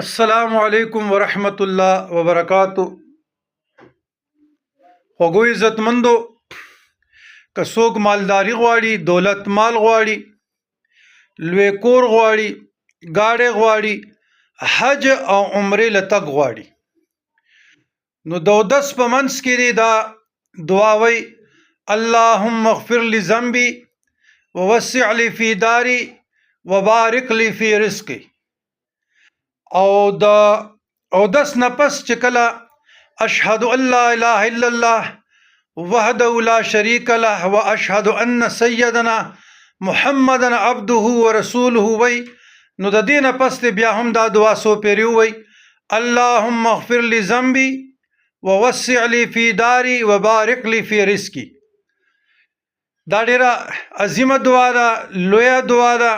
السلام علیکم ورحمۃ اللہ وبرکاتہ. خوږو عزتمندو، که څوک مالداري غواړي، دولت مال غواړي، لوی کور غواړي، گاډي غواړي، حج او عمرې له تګ غواړي، نو د اودس په منځ کې دی دا دعا وی: اللهم اغفر لي ذنبي ووسع لي في داري وبارك لي في رزقي. او د اودس نفس چې کله اشهد ان لا اله الا الله وحده لا شريك له واشهد ان سيدنا محمدا عبده ورسوله وی، نو د دې نه پس بیا هم دا دعا سو پیری وی: اللهم اغفر لي ذنبي ووسع لي في داري وبارك لي في رزقي. دا ډیره عظیمه دعا ده، لویه دعا ده.